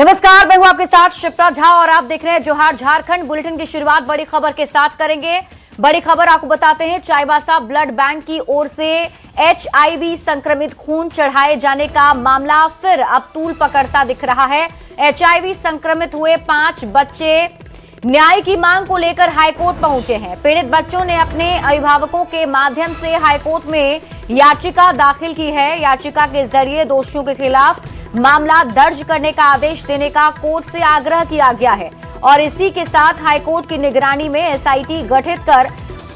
नमस्कार, मैं हूं आपके साथ शिप्रा झा और आप देख रहे हैं जोहार झारखंड। बुलेटिन की शुरुआत बड़ी खबर के साथ करेंगे। बड़ी खबर आपको बताते हैं, चाईबासा ब्लड बैंक की ओर से HIV संक्रमित खून चढ़ाए जाने का मामला फिर अब तूल पकड़ता दिख रहा है। HIV संक्रमित हुए 5 बच्चे न्याय की मांग को लेकर हाईकोर्ट पहुंचे हैं। पीड़ित बच्चों ने अपने अभिभावकों के माध्यम से हाईकोर्ट में याचिका दाखिल की है। याचिका के जरिए दोषियों के खिलाफ मामला दर्ज करने का आदेश देने का कोर्ट से आग्रह किया गया है और इसी के साथ हाईकोर्ट की निगरानी में SIT गठित कर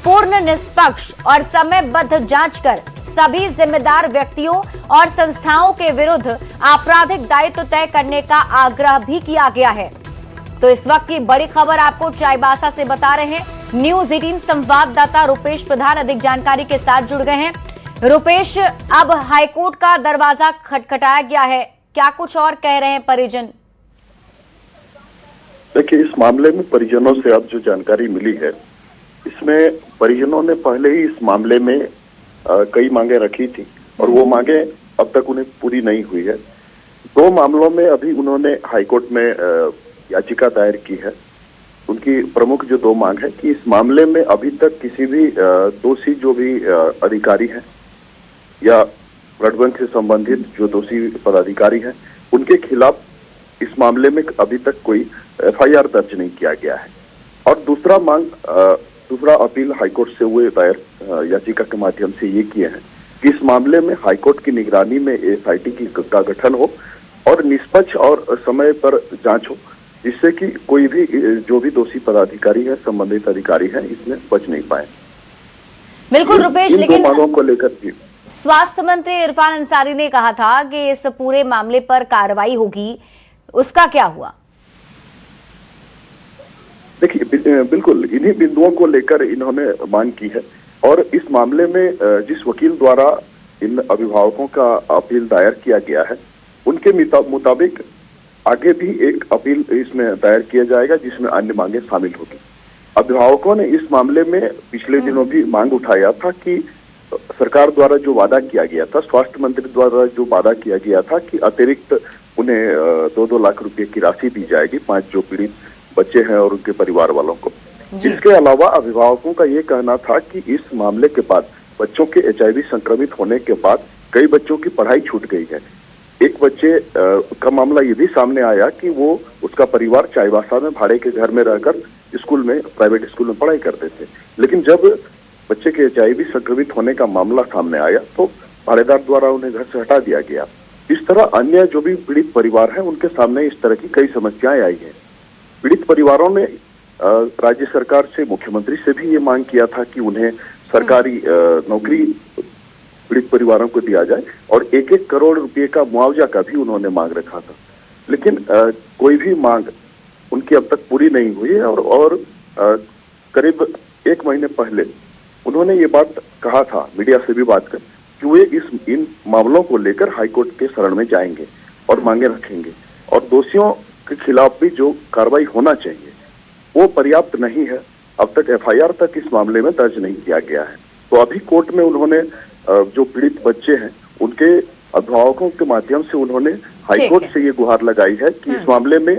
पूर्ण निष्पक्ष और समयबद्ध जांच कर सभी जिम्मेदार व्यक्तियों और संस्थाओं के विरुद्ध आपराधिक दायित्व तय करने का आग्रह भी किया गया है। तो इस वक्त की बड़ी खबर आपको चाईबासा से बता रहे हैं। न्यूज 18 संवाददाता रुपेश प्रधान अधिक जानकारी के साथ जुड़ गए हैं। रुपेश, अब हाईकोर्ट का दरवाजा खटखटाया गया है, क्या कुछ और कह रहे हैं परिजन? देखिए, इस मामले में परिजनों से अब जो जानकारी मिली है, इसमें परिजनों ने पहले ही इस मामले में कई मांगे रखी थी और वो मांगे अब तक उन्हें पूरी नहीं हुई है। 2 मामलों में अभी उन्होंने हाईकोर्ट में याचिका दायर की है। उनकी प्रमुख जो 2 मांग है कि इस मामले में अभी तक किसी भी दोषी जो भी अधिकारी हैं या ब्लड बैंक से संबंधित जो दोषी पदाधिकारी हैं, उनके खिलाफ इस मामले में अभी तक कोई FIR दर्ज नहीं किया गया है। और दूसरा अपील हाईकोर्ट से हुए दायर याचिका के माध्यम से ये किए हैं कि इस मामले में हाईकोर्ट की निगरानी में SIT का गठन हो और निष्पक्ष और समय पर जांच हो, जिससे कि कोई भी जो भी दोषी पदाधिकारी है, संबंधित अधिकारी है, इसमें बच नहीं पाए। बिल्कुल रुपेश, लेकिन मांगों को लेकर स्वास्थ्य मंत्री इरफान अंसारी ने कहा था कि इस पूरे मामले पर कार्रवाई होगी, उसका क्या हुआ? देखिए, बिल्कुल इन्हीं बिंदुओं को लेकर इन्होंने मांग की है और इस मामले में जिस वकील द्वारा इन अभिभावकों का अपील दायर किया गया है, उनके मुताबिक आगे भी एक अपील इसमें दायर किया जाएगा जिसमें अन्य मांगे शामिल होगी। अभिभावकों ने इस मामले में पिछले दिनों भी मांग उठाया था कि सरकार द्वारा जो वादा किया गया था, स्वास्थ्य मंत्री द्वारा जो वादा किया गया था कि अतिरिक्त उन्हें 2-2 लाख रुपए की राशि दी जाएगी 5 जो पीड़ित बच्चे हैं और उनके परिवार वालों को। इसके अलावा अभिभावकों का ये कहना था कि इस मामले के बाद बच्चों के HIV संक्रमित होने के बाद कई बच्चों की पढ़ाई छूट गई है। एक बच्चे का मामला ये भी सामने आया कि वो उसका परिवार चाईबासा में भाड़े के घर में रहकर स्कूल में, प्राइवेट स्कूल में पढ़ाई करते थे, लेकिन जब बच्चे के HIV संक्रमित होने का मामला सामने आया तो भाड़ेदार द्वारा उन्हें घर से हटा दिया गया। इस तरह अन्य जो भी पीड़ित परिवार हैं, उनके सामने इस तरह की कई समस्याएं आई हैं। पीड़ित परिवारों ने राज्य सरकार से, मुख्यमंत्री से भी ये मांग किया था कि उन्हें सरकारी नौकरी पीड़ित परिवारों को दिया जाए और 1-1 करोड़ रुपए का मुआवजा का भी उन्होंने मांग रखा था, लेकिन कोई भी मांग उनकी अब तक पूरी नहीं हुई है। और करीब 1 महीने पहले उन्होंने ये बात कहा था, मीडिया से भी बात कर, कि वे इन मामलों को लेकर हाईकोर्ट के शरण में जाएंगे और मांगे रखेंगे और दोषियों के खिलाफ भी जो कार्रवाई होना चाहिए वो पर्याप्त नहीं है। अब तक FIR तक इस मामले में दर्ज नहीं किया गया है। तो अभी कोर्ट में उन्होंने जो पीड़ित बच्चे हैं, उनके अभिभावकों के माध्यम से उन्होंने हाईकोर्ट से ये गुहार लगाई है कि इस मामले में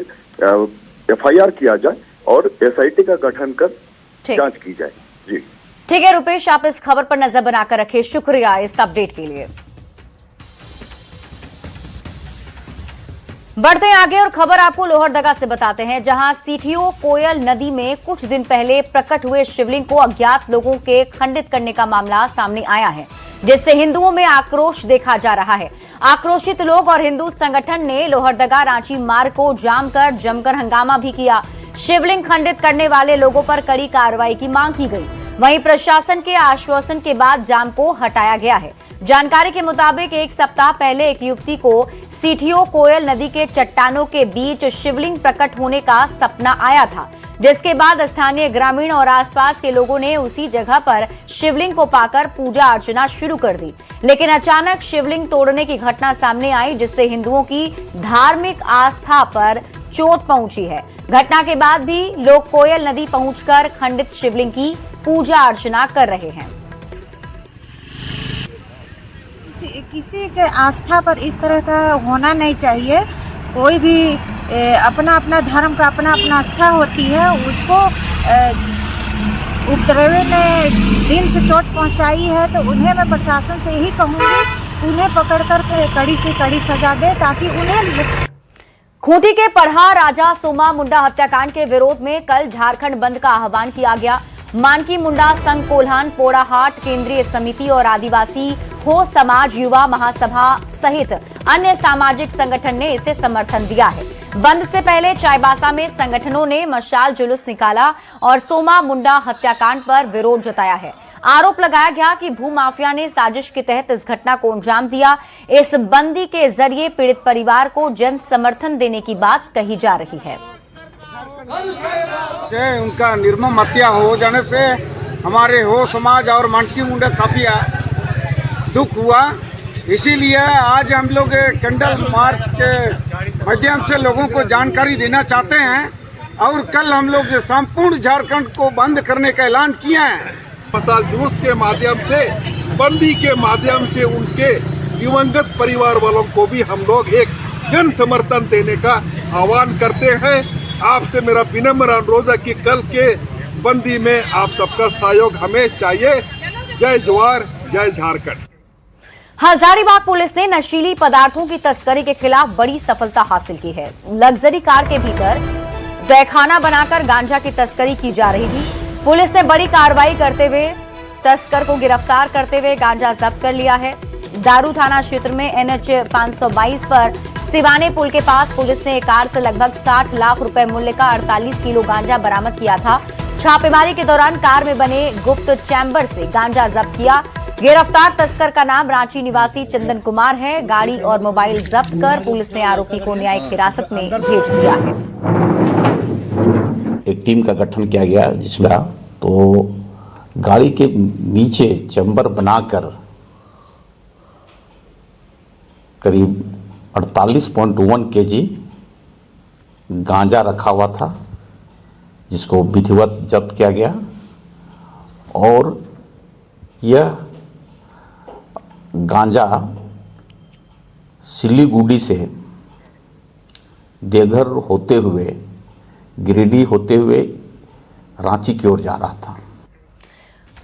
FIR किया जाए और SIT का गठन कर जांच की जाए। जी ठीक है रुपेश, आप इस खबर पर नजर बनाकर रखें। शुक्रिया इस अपडेट के लिए। बढ़ते हैं आगे और खबर आपको लोहरदगा से बताते हैं, जहां CTO कोयल नदी में कुछ दिन पहले प्रकट हुए शिवलिंग को अज्ञात लोगों के खंडित करने का मामला सामने आया है, जिससे हिंदुओं में आक्रोश देखा जा रहा है। आक्रोशित लोग और हिंदू संगठन ने लोहरदगा रांची मार्ग को जाम कर जमकर हंगामा भी किया। शिवलिंग खंडित करने वाले लोगों पर कड़ी कार्रवाई की मांग की गई। वहीं प्रशासन के आश्वासन के बाद जाम को हटाया गया है। जानकारी के मुताबिक 1 सप्ताह पहले एक युवती को CTO कोयल नदी के चट्टानों के बीच शिवलिंग प्रकट होने का सपना आया था, जिसके बाद स्थानीय ग्रामीण और आसपास के लोगों ने उसी जगह पर शिवलिंग को पाकर पूजा अर्चना शुरू कर दी। लेकिन अचानक शिवलिंग तोड़ने की घटना सामने आई, जिससे हिंदुओं की धार्मिक आस्था पर चोट पहुंची है। घटना के बाद भी लोग कोयल नदी पहुंचकर खंडित शिवलिंग की पूजा अर्चना कर रहे हैं। किसी के आस्था पर इस तरह का होना नहीं चाहिए। कोई भी अपना अपना धर्म का अपना अपना आस्था होती है, उसको उपद्रवी ने दिल से चोट पहुंचाई है, तो उन्हें मैं प्रशासन से यही कहूँगी, उन्हें पकड़कर कड़ी से कड़ी सजा दे, ताकि उन्हें। खूंटी के पढ़ा राजा सोमा मुंडा हत्याकांड के विरोध में कल झारखंड बंद का आह्वान किया गया। मानकी मुंडा संघ कोल्हान, पोड़ाहाट केंद्रीय समिति और आदिवासी हो समाज युवा महासभा सहित अन्य सामाजिक संगठन ने इसे समर्थन दिया है। बंद से पहले चाईबासा में संगठनों ने मशाल जुलूस निकाला और सोमा मुंडा हत्याकांड पर विरोध जताया है। आरोप लगाया गया कि भूमाफिया ने साजिश के तहत इस घटना को अंजाम दिया। इस बंदी के जरिए पीड़ित परिवार को जन समर्थन देने की बात कही जा रही है। उनका निर्मम हत्या हो जाने से हमारे हो समाज और मानकी मुंडा काफी दुख हुआ। इसीलिए आज हम लोग कैंडल मार्च के माध्यम से लोगों को जानकारी देना चाहते हैं और कल हम लोग संपूर्ण झारखंड को बंद करने का ऐलान किया है। मशाल जुलूस के माध्यम से, बंदी के माध्यम से उनके दिवंगत परिवार वालों को भी हम लोग एक जन समर्थन देने का आह्वान करते हैं। आपसे मेरा विनम्र अनुरोध है कि कल के बंदी में आप सबका सहयोग हमें चाहिए। जय जवाहर, जय झारखंड। हजारीबाग पुलिस ने नशीली पदार्थों की तस्करी के खिलाफ बड़ी सफलता हासिल की है। लग्जरी कार के भीतर तहखाना बनाकर गांजा की तस्करी की जा रही थी। पुलिस ने बड़ी कार्रवाई करते हुए तस्कर को गिरफ्तार करते हुए गांजा जब्त कर लिया है। दारू थाना क्षेत्र में NH 522 पर सिवाने पुल के पास पुलिस ने एक कार से लगभग 60 लाख रुपए मूल्य का 48 किलो गांजा बरामद किया था। छापेमारी के दौरान कार में बने गुप्त चैम्बर से गांजा जब्त किया। गिरफ्तार तस्कर का नाम रांची निवासी चंदन कुमार है। गाड़ी और मोबाइल जब्त कर पुलिस ने आरोपी को न्यायिक हिरासत में भेज दिया है। एक टीम का गठन किया गया जिसमें तो गाड़ी के नीचे चैम्बर बनाकर करीब 48.1 kg गांजा रखा हुआ था, जिसको विधिवत जब्त किया गया। और यह गांजा सिलीगुड़ी से देवघर होते हुए, गिरिडीह होते हुए रांची की ओर जा रहा था।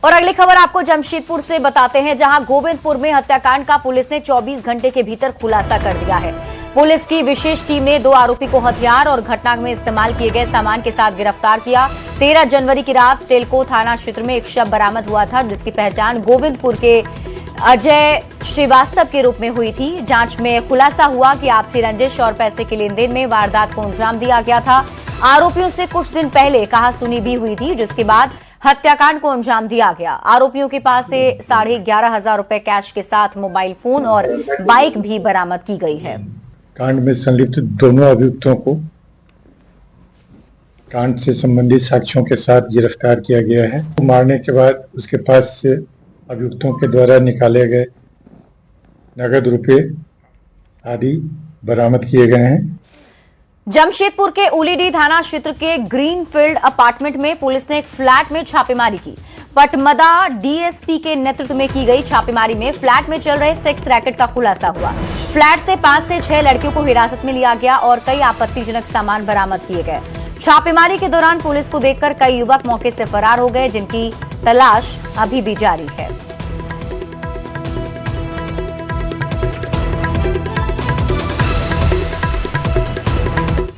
और अगली खबर आपको जमशेदपुर से बताते हैं, जहां गोविंदपुर में हत्याकांड का पुलिस ने 24 घंटे के भीतर खुलासा कर दिया है। पुलिस की विशेष टीम ने 2 आरोपी को हथियार और घटना में इस्तेमाल किए गए सामान के साथ गिरफ्तार किया। 13 जनवरी की रात टेलको थाना क्षेत्र में एक शव बरामद हुआ था, जिसकी पहचान गोविंदपुर के अजय श्रीवास्तव के रूप में हुई थी। जांच में खुलासा हुआ कि आपसी रंजिश और पैसे के लेन देन में वारदात को अंजाम दिया गया था। आरोपियों से कुछ दिन पहले कहासुनी भी हुई थी, जिसके बाद हत्याकांड को अंजाम दिया गया। आरोपियों के पास से 11,500 रुपए कैश के साथ मोबाइल फोन और बाइक भी बरामद की गई है। कांड में संलिप्त दोनों अभियुक्तों को कांड से संबंधित साक्ष्यों के साथ गिरफ्तार किया गया है। मारने के बाद उसके पास से अभियुक्तों के द्वारा निकाले गए नगद रुपए आदि बरामद किए गए हैं। जमशेदपुर के उलीडी थाना क्षेत्र के ग्रीनफील्ड अपार्टमेंट में पुलिस ने एक फ्लैट में छापेमारी की। पटमदा डीएसपी के नेतृत्व में की गई छापेमारी में फ्लैट में चल रहे सेक्स रैकेट का खुलासा हुआ। फ्लैट से 5 से 6 लड़कियों को हिरासत में लिया गया और कई आपत्तिजनक सामान बरामद किए गए। छापेमारी के दौरान पुलिस को देखकर कई युवक मौके से फरार हो गए, जिनकी तलाश अभी भी जारी है।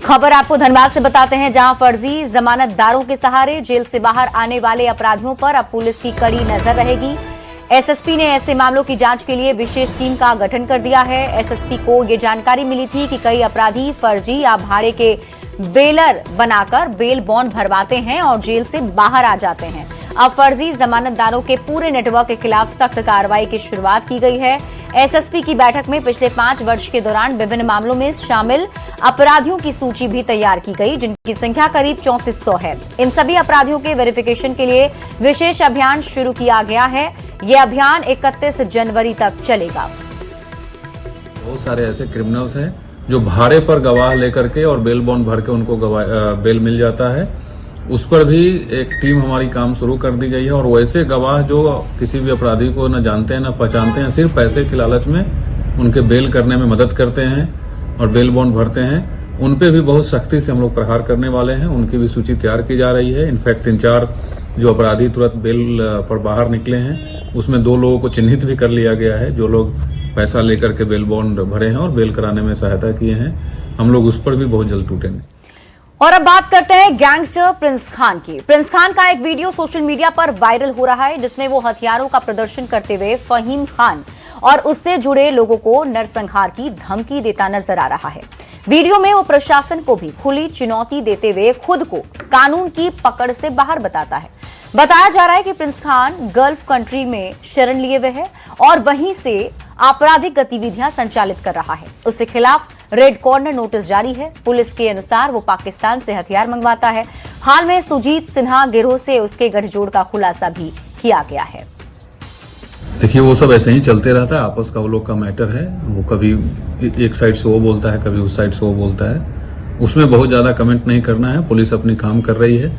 खबर आपको धनबाद से बताते हैं, जहां फर्जी जमानतदारों के सहारे जेल से बाहर आने वाले अपराधियों पर अब पुलिस की कड़ी नजर रहेगी। एसएसपी ने ऐसे मामलों की जांच के लिए विशेष टीम का गठन कर दिया है। एसएसपी को ये जानकारी मिली थी कि कई अपराधी फर्जी या भाड़े के बेलर बनाकर बेल बॉन्ड भरवाते हैं और जेल से बाहर आ जाते हैं। अब फर्जी जमानतदारों के पूरे नेटवर्क के खिलाफ सख्त कार्रवाई की शुरुआत की गई है। एसएसपी की बैठक में पिछले 5 वर्ष के दौरान विभिन्न मामलों में शामिल अपराधियों की सूची भी तैयार की गई, जिनकी संख्या करीब 3400 है। इन सभी अपराधियों के वेरिफिकेशन के लिए विशेष अभियान शुरू किया गया है। यह अभियान 31 जनवरी तक चलेगा। बहुत सारे ऐसे क्रिमिनल्स हैं जो भाड़े पर गवाह लेकर के और बेल बॉन्ड भर के उनको बेल मिल जाता है। उस पर भी एक टीम हमारी काम शुरू कर दी गई है। और वैसे गवाह जो किसी भी अपराधी को न जानते हैं न पहचानते हैं, सिर्फ पैसे के लालच में उनके बेल करने में मदद करते हैं और बेल बॉन्ड भरते हैं, उन पे भी बहुत सख्ती से हम लोग प्रहार करने वाले हैं। उनकी भी सूची तैयार की जा रही है। इनफैक्ट 3-4 जो अपराधी तुरंत बेल पर बाहर निकले हैं, उसमें 2 लोगों को चिन्हित भी कर लिया गया है, जो लोग पैसा लेकर के बेल बॉन्ड भरे हैं और बेल कराने में सहायता किए हैं। हम लोग उस पर भी बहुत जल्द टूटेंगे। और अब बात करते हैं गैंगस्टर प्रिंस खान की। प्रिंस खान का एक वीडियो सोशल मीडिया पर वायरल हो रहा है, जिसमें वो हथियारों का प्रदर्शन करते हुए फहीम खान और उससे जुड़े लोगों को नरसंहार की धमकी देता नजर आ रहा है। वीडियो में वो प्रशासन को भी खुली चुनौती देते हुए खुद को कानून की पकड़ से बाहर बताता है। बताया जा रहा है कि प्रिंस खान गल्फ कंट्री में शरण लिए हुए है और वहीं से आपराधिक गतिविधियां संचालित कर रहा है। उसके खिलाफ रेड कॉर्नर नोटिस जारी है। पुलिस के अनुसार वो पाकिस्तान से हथियार मंगवाता है। हाल में सुजीत सिन्हा गिरोह से उसके गठजोड़ का खुलासा भी किया गया है। देखिए, वो सब ऐसे ही चलते रहता है, आपस का वो लोग का मैटर है। वो कभी एक साइड से वो बोलता है, कभी उस साइड से वो बोलता है। उसमें बहुत ज्यादा कमेंट नहीं करना है। पुलिस अपनी काम कर रही है।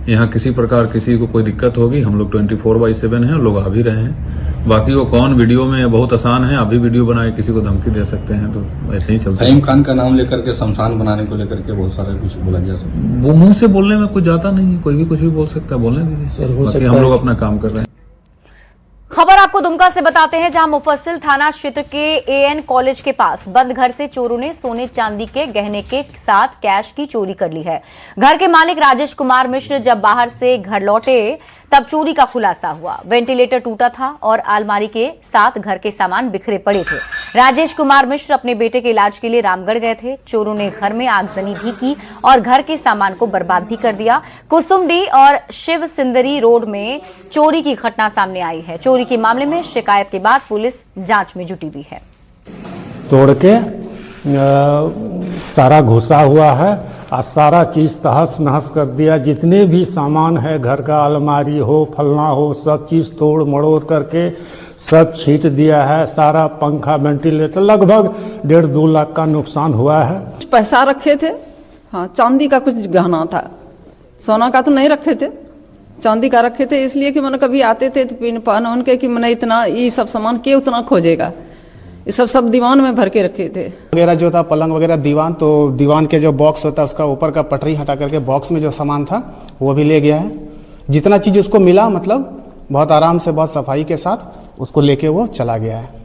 यहाँ किसी प्रकार किसी को कोई दिक्कत होगी, हम लोग 24/7 हैं, लोग आ भी रहे हैं। बाकी वो कौन वीडियो में बहुत आसान है, अभी वीडियो बनाए किसी को धमकी दे सकते हैं, तो ऐसे ही चलता है। फहीम खान का नाम लेकर के शमशान बनाने को लेकर के बहुत सारा कुछ बोला गया। वो मुंह से बोलने में कुछ जाता नहीं है, कोई भी कुछ भी बोल सकता है, बोलने दीजिए। बाकी हम लोग अपना काम कर रहे हैं। खबर आपको दुमका से बताते हैं, जहां मुफस्सिल थाना क्षेत्र के एएन कॉलेज के पास बंद घर से चोरों ने सोने चांदी के गहने के साथ कैश की चोरी कर ली है। घर के मालिक राजेश कुमार मिश्र जब बाहर से घर लौटे तब चोरी का खुलासा हुआ। वेंटिलेटर टूटा था और अलमारी के साथ घर के सामान बिखरे पड़े थे। राजेश कुमार मिश्र अपने बेटे के इलाज के लिए रामगढ़ गए थे। चोरों ने घर में आगजनी भी की और घर के सामान को बर्बाद भी कर दिया। कुसुमडी और शिव सिंदरी रोड में चोरी की घटना सामने आई है। चोरी के मामले में शिकायत के बाद पुलिस जांच में जुटी हुई है। तोड़ के सारा घुसा हुआ है और सारा चीज़ तहस नहस कर दिया। जितने भी सामान है घर का, अलमारी हो, फलना हो, सब चीज़ तोड़ मड़ोड़ करके सब छीट दिया है। सारा पंखा, वेंटिलेटर, लगभग 1.5-2 लाख का नुकसान हुआ है। पैसा रखे थे, हाँ, चांदी का कुछ गहना था, सोना का तो नहीं रखे थे, चांदी का रखे थे। इसलिए कि मैंने कभी आते थे तो पिन पान उनके कि मैंने इतना ये सब सामान के उतना खोजेगा, ये सब दीवान में भर के रखे थे। वगैरह जो था पलंग वगैरह दीवान, तो दीवान के जो बॉक्स होता है उसका ऊपर का पटरी हटा करके बॉक्स में जो सामान था वो भी ले गया है। जितना चीज़ उसको मिला, मतलब बहुत आराम से, बहुत सफाई के साथ उसको लेके वो चला गया है।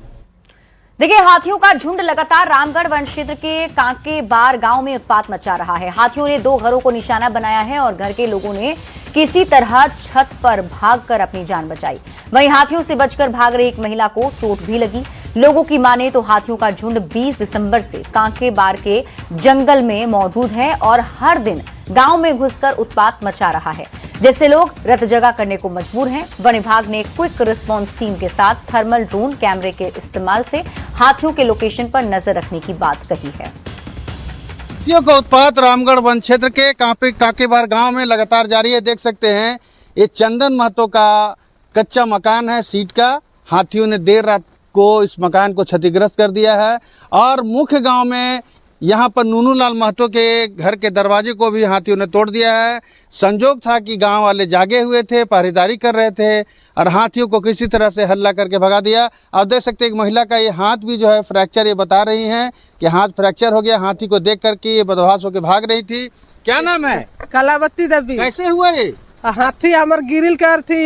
देखिए, हाथियों का झुंड लगातार रामगढ़ वन क्षेत्र के कांके बार गांव में उत्पात मचा रहा है। हाथियों ने 2 घरों को निशाना बनाया है और घर के लोगों ने किसी तरह छत पर भागकर अपनी जान बचाई। वहीं हाथियों से बचकर भाग रही एक महिला को चोट भी लगी। लोगों की माने तो हाथियों का झुंड 20 दिसंबर से कांके बार के जंगल में मौजूद है और हर दिन गांव में घुसकर उत्पात मचा रहा है, जिससे लोग रत जगह करने को मजबूर हैं। वन विभाग ने क्विक रिस्पांस टीम के साथ थर्मल ड्रोन कैमरे के इस्तेमाल से हाथियों के लोकेशन पर नजर रखने की बात कही है। हाथियों का उत्पात रामगढ़ वन क्षेत्र के कांकेबार गांव में लगातार जारी है। देख सकते हैं, ये चंदन महतो का कच्चा मकान है सीट का। हाथियों ने देर रात को इस मकान को क्षतिग्रस्त कर दिया है और मुख्य गांव में यहाँ पर नूनू लाल महतो के घर के दरवाजे को भी हाथियों ने तोड़ दिया है। संजोग था कि गांव वाले जागे हुए थे, पहरेदारी कर रहे थे और हाथियों को किसी तरह से हल्ला करके भगा दिया। आप देख सकते हैं एक महिला का ये हाथ भी जो है फ्रैक्चर, ये बता रही हैं कि हाथ फ्रैक्चर हो गया। हाथी को देख करके ये बदमाश होकर भाग रही थी। क्या नाम है? कलावती देवी। कैसे हुआ ये? हाथी हमार गिरिल कर थी,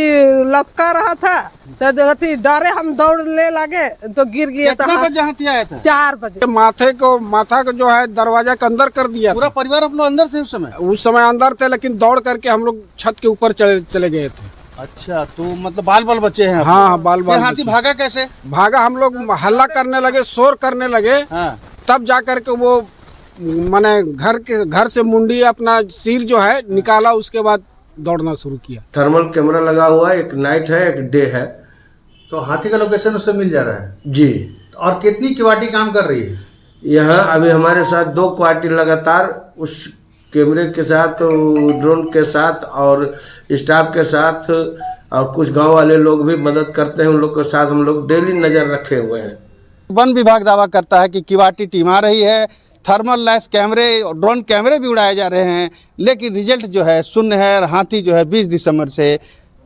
लपका रहा था तो डरे हम दौड़ने लगे तो गिर गया। कितने बजे हाथी आया था? 4 बजे। माथा को जो है दरवाजा के अंदर कर दिया। पूरा परिवार आप लोग अंदर थे उस समय? उस समय अंदर थे, लेकिन दौड़ करके हम लोग छत के ऊपर चले गए थे। अच्छा, तो मतलब बाल बच्चे हैं? हाँ, बाल हाथी भागा कैसे? भागा, हम लोग हल्ला करने लगे, शोर करने लगे। हाँ। तब जा करके वो माने घर से मुंडी अपना सिर जो है निकाला, उसके बाद दौड़ना शुरू किया। थर्मल कैमरा लगा हुआ है, एक नाइट है, एक डे है। तो हाथी का लोकेशन उससे मिल जा रहा है जी। और कितनी क्वाटी काम कर रही है यहाँ? अभी हमारे साथ 2 क्वार्टी लगातार उस कैमरे के साथ, ड्रोन के साथ और स्टाफ के साथ, और कुछ गांव वाले लोग भी मदद करते हैं। उन लोग के साथ हम लोग डेली नज़र रखे हुए हैं। वन विभाग दावा करता है कि क्वाटी टीम आ रही है, थर्मल लैस कैमरे और ड्रोन कैमरे भी उड़ाए जा रहे हैं, लेकिन रिजल्ट जो है शून्य है। हाथी जो है 20 दिसंबर से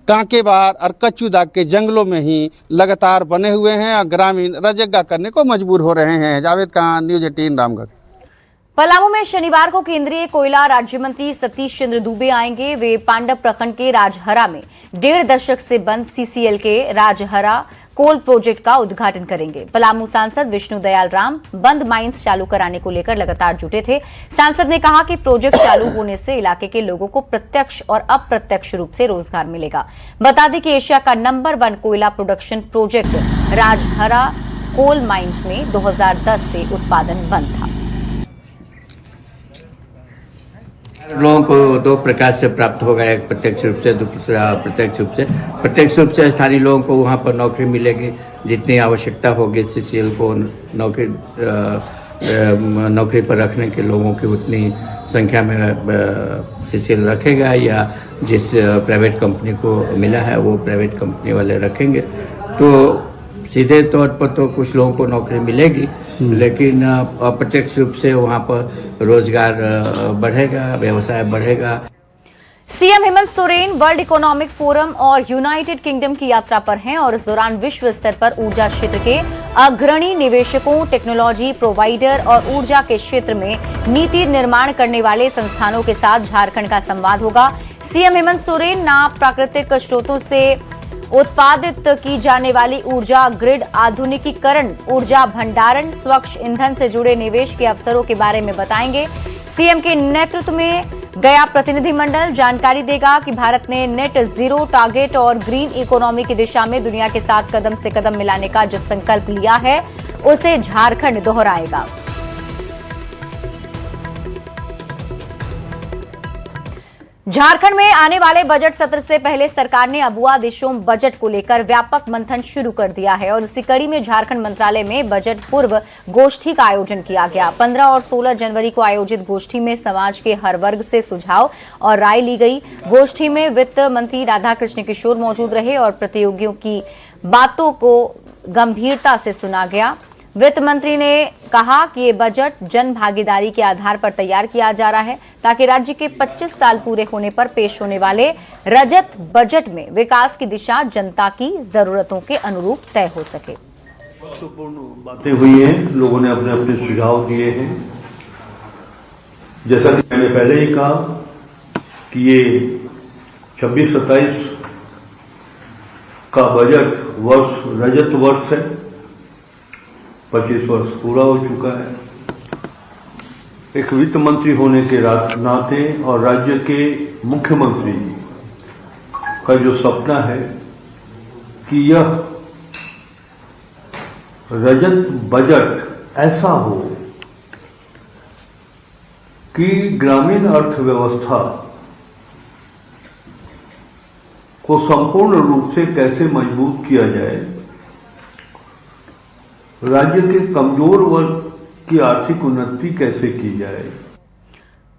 कांकेबार और कच्चू दाग के जंगलों में ही लगातार बने हुए हैं और ग्रामीण रजगा करने को मजबूर हो रहे हैं। जावेद खान, न्यूज़ 18 रामगढ़। पलामू में शनिवार को केंद्रीय कोयला राज्य मंत्री सतीश चंद्र दुबे आएंगे। वे पांडव प्रखंड के राजहरा में 1.5 दशक से बंद सीसीएल के राजहरा कोल प्रोजेक्ट का उद्घाटन करेंगे। पलामू सांसद विष्णु दयाल राम बंद माइंस चालू कराने को लेकर लगातार जुटे थे। सांसद ने कहा कि प्रोजेक्ट चालू होने से इलाके के लोगों को प्रत्यक्ष और अप्रत्यक्ष रूप से रोजगार मिलेगा। बता दें कि एशिया का नंबर 1 कोयला production project Rajhara coal mines में 2010 से उत्पादन बंद था। लोगों को 2 प्रकार से प्राप्त होगा, एक प्रत्यक्ष रूप से, दूसरा अप्रत्यक्ष रूप से। प्रत्यक्ष रूप से स्थानीय लोगों को वहाँ पर नौकरी मिलेगी, जितनी आवश्यकता होगी सीसीएल को नौकरी पर रखने के लोगों की उतनी संख्या में सीसीएल रखेगा, या जिस प्राइवेट कंपनी को मिला है वो प्राइवेट कंपनी वाले रखेंगे। तो सीधे तौर पर तो कुछ लोगों को नौकरी मिलेगी, लेकिन अप्रत्यक्ष रूप से वहाँ पर रोजगार बढ़ेगा, व्यवसाय बढ़ेगा। CM Hemant Soren world economic forum और यूनाइटेड किंगडम की यात्रा पर हैं और इस दौरान विश्व स्तर पर ऊर्जा क्षेत्र के अग्रणी निवेशकों, टेक्नोलॉजी प्रोवाइडर और ऊर्जा के क्षेत्र में नीति निर्माण करने वाले संस्थानों के साथ झारखंड का संवाद होगा। सीएम हेमंत सोरेन न प्राकृतिक स्रोतों से उत्पादित की जाने वाली ऊर्जा ग्रिड आधुनिकीकरण, ऊर्जा भंडारण, स्वच्छ ईंधन से जुड़े निवेश के अवसरों के बारे में बताएंगे। सीएम के नेतृत्व में गया प्रतिनिधिमंडल जानकारी देगा कि भारत ने नेट जीरो टारगेट और ग्रीन इकोनॉमी की दिशा में दुनिया के साथ कदम से कदम मिलाने का जो संकल्प लिया है उसे झारखंड दोहराएगा। झारखंड में आने वाले बजट सत्र से पहले सरकार ने अबुआ दिशोम बजट को लेकर व्यापक मंथन शुरू कर दिया है और इसी कड़ी में झारखंड मंत्रालय में बजट पूर्व गोष्ठी का आयोजन किया गया। 15 और 16 जनवरी को आयोजित गोष्ठी में समाज के हर वर्ग से सुझाव और राय ली गई। गोष्ठी में वित्त मंत्री राधाकृष्ण किशोर मौजूद रहे और प्रतियोगियों की बातों को गंभीरता से सुना गया। वित्त मंत्री ने कहा कि ये बजट जन भागीदारी के आधार पर तैयार किया जा रहा है ताकि राज्य के 25 साल पूरे होने पर पेश होने वाले रजत बजट में विकास की दिशा जनता की जरूरतों के अनुरूप तय हो सके। महत्वपूर्ण बातें हुई हैं, लोगों ने अपने अपने सुझाव दिए हैं। जैसा कि मैंने पहले ही कहा कि ये 26-27 का बजट वर्ष रजत वर्ष है, 25 वर्ष पूरा हो चुका है। एक वित्त मंत्री होने के नाते और राज्य के मुख्यमंत्री का जो सपना है कि यह रजत बजट ऐसा हो कि ग्रामीण अर्थव्यवस्था को संपूर्ण रूप से कैसे मजबूत किया जाए, राज्य के कमजोर वर्ग की आर्थिक उन्नति कैसे की जाए।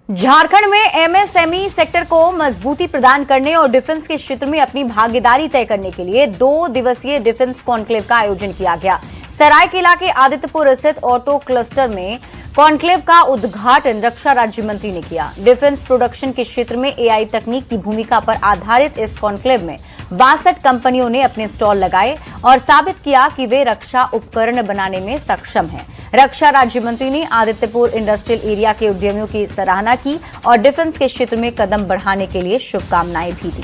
झारखंड में एमएसएमई सेक्टर को मजबूती प्रदान करने और डिफेंस के क्षेत्र में अपनी भागीदारी तय करने के लिए 2 दिवसीय डिफेंस कॉन्क्लेव का आयोजन किया गया। सरायकेला के आदित्यपुर स्थित ऑटो क्लस्टर में कॉन्क्लेव का उद्घाटन रक्षा राज्य मंत्री ने किया। डिफेंस प्रोडक्शन के क्षेत्र में एआई तकनीक की भूमिका पर आधारित इस कॉन्क्लेव में 62 कंपनियों ने अपने स्टॉल लगाए और साबित किया कि वे रक्षा उपकरण बनाने में सक्षम हैं। रक्षा राज्य मंत्री ने आदित्यपुर इंडस्ट्रियल एरिया के उद्यमियों की सराहना की और डिफेंस के क्षेत्र में कदम बढ़ाने के लिए शुभकामनाएं भी दी।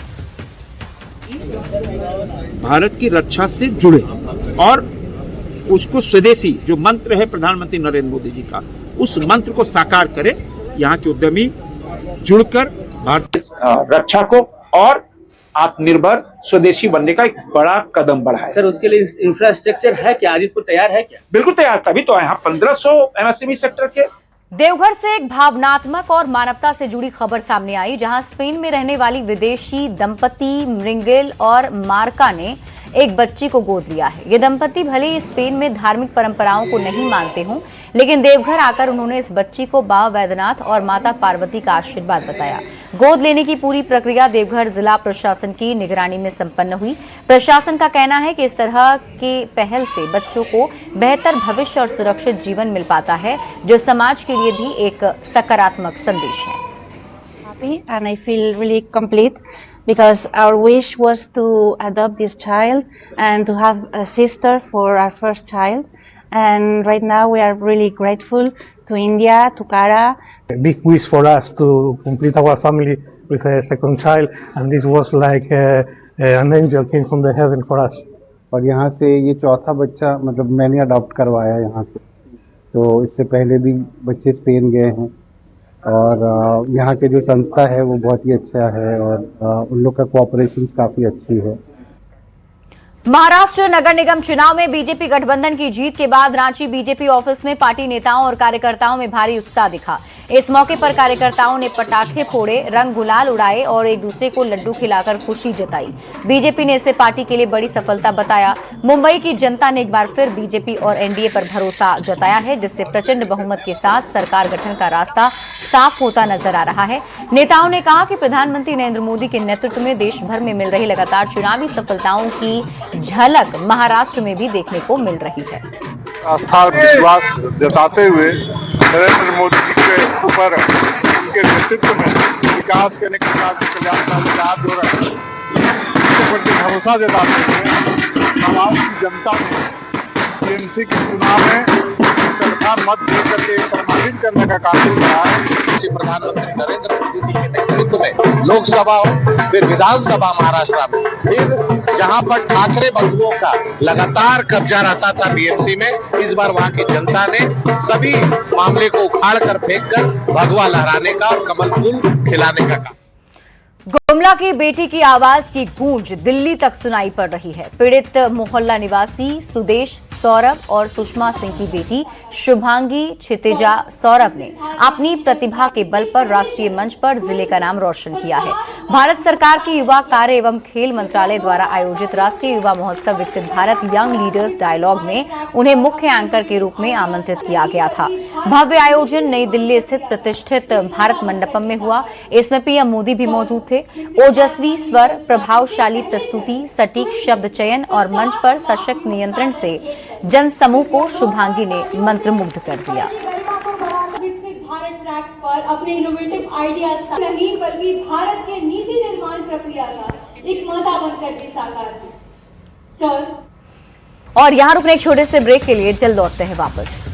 भारत की रक्षा से जुड़े और उसको स्वदेशी जो मंत्र है प्रधानमंत्री नरेंद्र मोदी जी का, उस मंत्र को साकार करे। यहाँ के उद्यमी जुड़कर भारतीय रक्षा को और आत्मनिर्भर स्वदेशी बनने का एक बड़ा कदम बढ़ाया। सर, उसके लिए इंफ्रास्ट्रक्चर है क्या? आज इसको तैयार है क्या? बिल्कुल तैयार, तभी तो यहाँ 1500 एमएसएमई सेक्टर के। देवघर से एक भावनात्मक और मानवता से जुड़ी खबर सामने आई, जहां स्पेन में रहने वाली विदेशी दंपति मृंगेल और मार्का ने एक बच्ची को गोद लिया है। ये दंपति भले ही स्पेन में धार्मिक परंपराओं को नहीं मानते हों, लेकिन देवघर आकर उन्होंने इस बच्ची को बाबा वैद्यनाथ और माता पार्वती का आशीर्वाद बताया। गोद लेने की पूरी प्रक्रिया देवघर जिला प्रशासन की निगरानी में संपन्न हुई। प्रशासन का कहना है कि इस तरह की पहल से बच्चों को बेहतर भविष्य और सुरक्षित जीवन मिल पाता है, जो समाज के लिए भी एक सकारात्मक संदेश है। And I feel really complete because our wish was to adopt this child and to have a sister for our first child. And right now we are really grateful to India, to Kara. A big wish for us to complete our family with a second child, and this was like an angel came from the heaven for us. और यहाँ से ये चौथा बच्चा मतलब मैंने adopt करवाया यहाँ से, तो इससे पहले भी बच्चे स्पेन गए हैं और यहाँ के जो संस्था है वो बहुत ही अच्छा है और उन लोग का कोऑपरेशन काफ़ी अच्छी है। महाराष्ट्र नगर निगम चुनाव में बीजेपी गठबंधन की जीत के बाद रांची बीजेपी ऑफिस में पार्टी नेताओं और कार्यकर्ताओं में भारी उत्साह दिखा। इस मौके पर कार्यकर्ताओं ने पटाखे फोड़े, रंग गुलाल उड़ाए और एक दूसरे को लड्डू खिलाकर खुशी जताई। बीजेपी ने इसे पार्टी के लिए बड़ी सफलता बताया। मुंबई की जनता ने एक बार फिर बीजेपी और एनडीए पर भरोसा जताया है, जिससे प्रचंड बहुमत के साथ सरकार गठन का रास्ता साफ होता नजर आ रहा है। नेताओं ने कहा कि प्रधानमंत्री नरेंद्र मोदी के नेतृत्व में देश भर में मिल रही लगातार चुनावी सफलताओं की झलक महाराष्ट्र में भी देखने को मिल रही है। आस्था और विश्वास जताते हुए नरेंद्र मोदी जी के ऊपर उनके नेतृत्व में विकास करने के साथ कल्याणकारी राज हो रहा है, इसके प्रति भरोसा जताते हुए महाराष्ट्र की जनता ने टीएमसी के चुनाव में सरकार मत दे करके प्रमाणित करने का काम किया है। प्रधानमंत्री नरेंद्र मोदी जी के नेतृत्व में लोकसभा हो फिर विधानसभा महाराष्ट्र में, फिर जहां पर ठाकरे बंधुओं का लगातार कब्जा रहता था बीएमसी में, इस बार वहां की जनता ने सभी मामले को उखाड़ कर फेंक कर भगवा लहराने का और कमल फूल खिलाने का काम। गुमला की बेटी की आवाज की गूंज दिल्ली तक सुनाई पड़ रही है। पीड़ित मोहल्ला निवासी सुदेश सौरभ और सुषमा सिंह की बेटी शुभांगी क्षितिजा सौरभ ने अपनी प्रतिभा के बल पर राष्ट्रीय मंच पर जिले का नाम रोशन किया है। भारत सरकार के युवा कार्य एवं खेल मंत्रालय द्वारा आयोजित राष्ट्रीय युवा महोत्सव विकसित भारत यंग लीडर्स डायलॉग में उन्हें मुख्य एंकर के रूप में आमंत्रित किया गया था। भव्य आयोजन नई दिल्ली स्थित प्रतिष्ठित भारत मंडपम में हुआ। इसमें पीएम मोदी भी मौजूद थे। ओजस्वी स्वर, प्रभावशाली प्रस्तुति, सटीक शब्द चयन और मंच पर सशक्त नियंत्रण से जन समूह को शुभांगी ने मंत्रमुग्ध कर दिया। भारत ट्रैक पर अपने इनोवेटिव आइडियाज नहीं बल्कि भारत के नीति निर्माण प्रक्रिया का एक माता बनकर भी साकार हुई। और यहाँ रुकने एक छोटे से ब्रेक के लिए जल्द लौटते हैं वापस।